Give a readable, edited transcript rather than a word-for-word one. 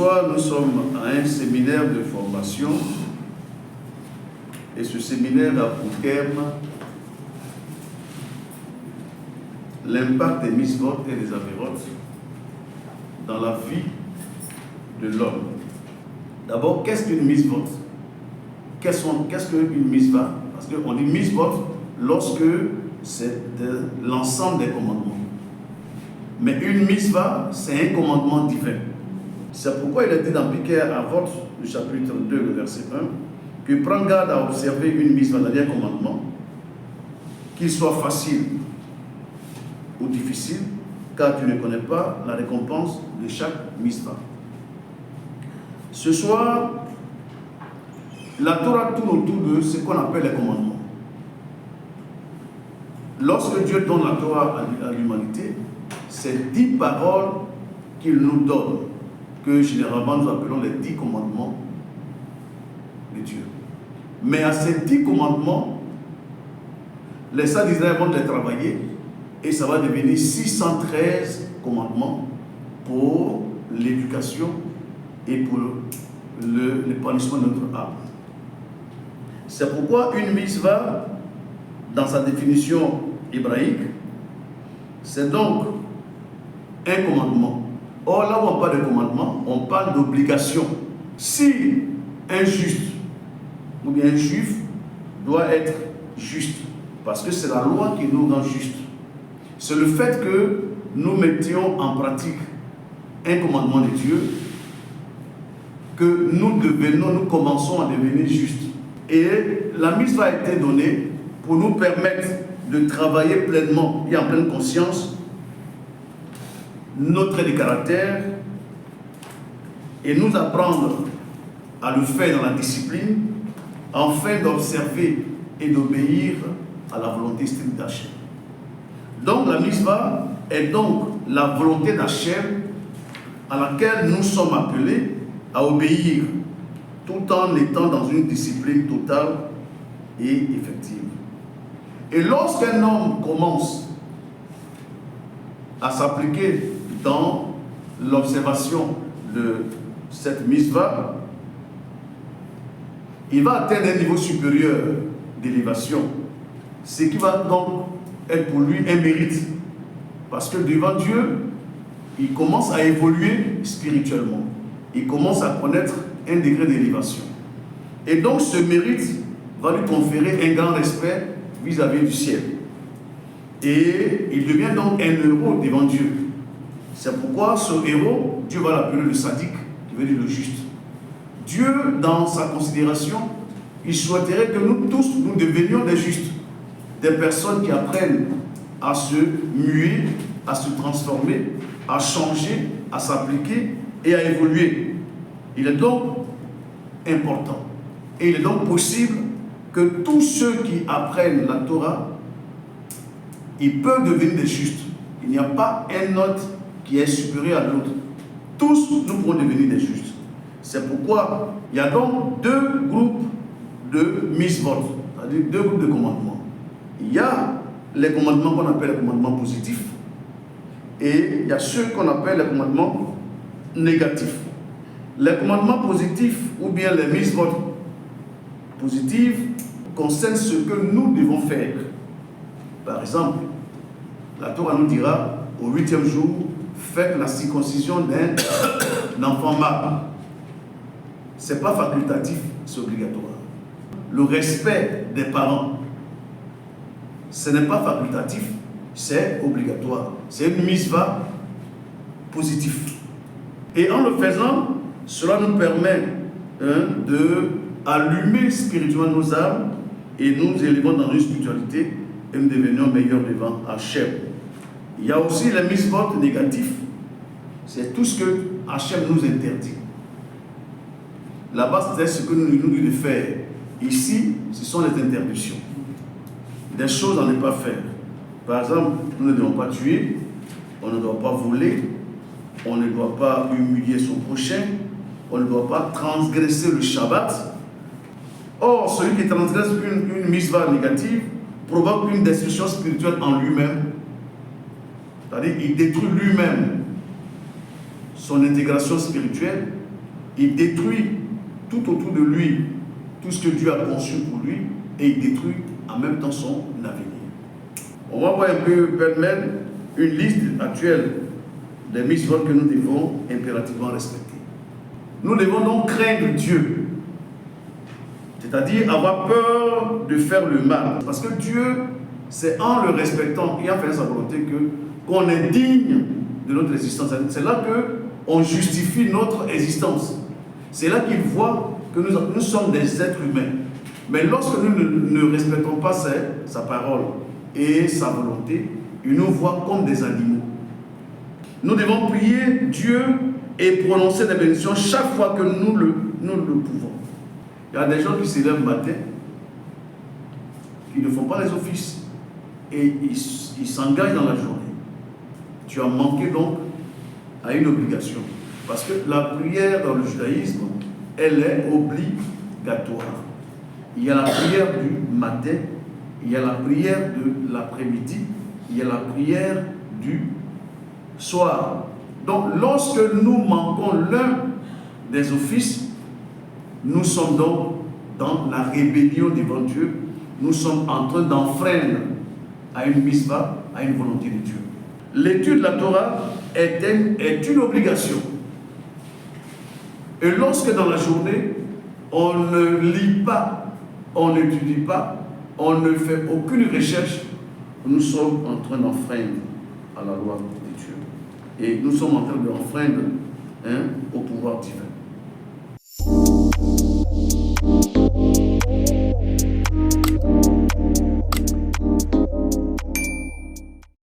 soir, nous sommes à un séminaire de formation et ce séminaire a pour terme l'impact des mitzvot et des avérotes dans la vie de l'homme. D'abord, qu'est-ce qu'une mitzvot? Qu'est-ce qu'une mitzvah? Parce qu'on dit mitzvot lorsque c'est l'ensemble des commandements. Mais une mitzvah, c'est un commandement divin. C'est pourquoi il est dit dans Pirkei Avot, du chapitre 2, le verset 1, que prends garde à observer une mitzvah, c'est-à-dire un commandement, qu'il soit facile ou difficile, car tu ne connais pas la récompense de chaque mitzvah. Ce soir, la Torah tourne autour de ce qu'on appelle les commandements. Lorsque Dieu donne la Torah à l'humanité, c'est 10 paroles qu'il nous donne, que généralement nous appelons les 10 commandements de Dieu. Mais à ces 10 commandements, les saints d'Israël vont les travailler et ça va devenir 613 commandements pour l'éducation et pour l'épanouissement de notre âme. C'est pourquoi une mitzvah, dans sa définition hébraïque, c'est donc un commandement. Or, là où on parle de commandement, on parle d'obligation. Si un juste ou bien un juif doit être juste, parce que c'est la loi qui nous rend juste, c'est le fait que nous mettions en pratique un commandement de Dieu que nous commençons à devenir justes. Et la mitzvah a été donnée pour nous permettre de travailler pleinement et en pleine conscience notre trait de caractère et nous apprendre à le faire dans la discipline afin d'observer et d'obéir à la volonté stricte d'Hachem. Donc la mitzvah est donc la volonté d'Hachem à laquelle nous sommes appelés à obéir tout en étant dans une discipline totale et effective. Et lorsqu'un homme commence à s'appliquer dans l'observation de cette mitzvah, il va atteindre un niveau supérieur d'élévation, ce qui va donc être pour lui un mérite. Parce que devant Dieu, il commence à évoluer spirituellement. Il commence à connaître un degré d'élévation. Et donc ce mérite va lui conférer un grand respect vis-à-vis du ciel. Et il devient donc un héros devant Dieu. C'est pourquoi ce héros, Dieu va l'appeler le sadique, qui veut dire le juste. Dieu, dans sa considération, il souhaiterait que nous tous, nous devenions des justes. Des personnes qui apprennent à se muer, à se transformer, à changer, à s'appliquer et à évoluer. Il est donc important. Et il est donc possible que tous ceux qui apprennent la Torah, ils peuvent devenir des justes. Il n'y a pas un autre qui est supérieur à l'autre. Tous, nous pouvons devenir des justes. C'est pourquoi il y a donc 2 groupes de mitzvot, c'est-à-dire 2 groupes de commandements. Il y a les commandements qu'on appelle les commandements positifs et il y a ceux qu'on appelle les commandements négatifs. Les commandements positifs ou bien les mitzvot positifs concernent ce que nous devons faire. Par exemple, la Torah nous dira au 8e jour, faites la circoncision d'un enfant mâle. Ce n'est pas facultatif, c'est obligatoire. Le respect des parents, ce n'est pas facultatif, c'est obligatoire. C'est une mitzvah positive. Et en le faisant, cela nous permet de allumer spirituellement nos âmes et nous élevons dans une spiritualité et nous devenons meilleurs devant Hachem. Il y a aussi les mitzvot négatifs, c'est tout ce que Hachem nous interdit. Là-bas, c'est ce que nous nous dit de faire. Ici, ce sont les interdictions. Des choses à ne pas faire. Par exemple, nous ne devons pas tuer, on ne doit pas voler, on ne doit pas humilier son prochain, on ne doit pas transgresser le Shabbat. Or, celui qui transgresse une mitzvah négative provoque une destruction spirituelle en lui-même. C'est-à-dire qu'il détruit lui-même son intégration spirituelle il détruit tout autour de lui, tout ce que Dieu a conçu pour lui, et il détruit en même temps son avenir. On va voir un peu, pêle-mêle, une liste actuelle des mitzvot que nous devons impérativement respecter. Nous devons donc craindre Dieu, c'est-à-dire avoir peur de faire le mal. Parce que Dieu, c'est en le respectant et en faisant sa volonté qu'on est digne de notre existence. C'est là qu'on justifie notre existence. C'est là qu'il voit que nous sommes des êtres humains. Mais lorsque nous ne respectons pas sa parole et sa volonté, il nous voit comme des animaux. Nous devons prier Dieu et prononcer des bénédictions chaque fois que nous le pouvons. Il y a des gens qui se lèvent le matin, qui ne font pas les offices et ils s'engagent dans la journée. Tu as manqué donc à une obligation. Parce que la prière dans le judaïsme, elle est obligatoire. Il y a la prière du matin, il y a la prière de l'après-midi, il y a la prière du soir. Donc, lorsque nous manquons l'un des offices, nous sommes donc dans la rébellion devant Dieu. Nous sommes en train d'enfreindre à une mitzvah, à une volonté de Dieu. L'étude de la Torah est une obligation. Et lorsque dans la journée, on ne lit pas, on n'étudie pas, on ne fait aucune recherche, nous sommes en train d'enfreindre à la loi de Dieu. Et nous sommes en train d'enfreindre au pouvoir divin.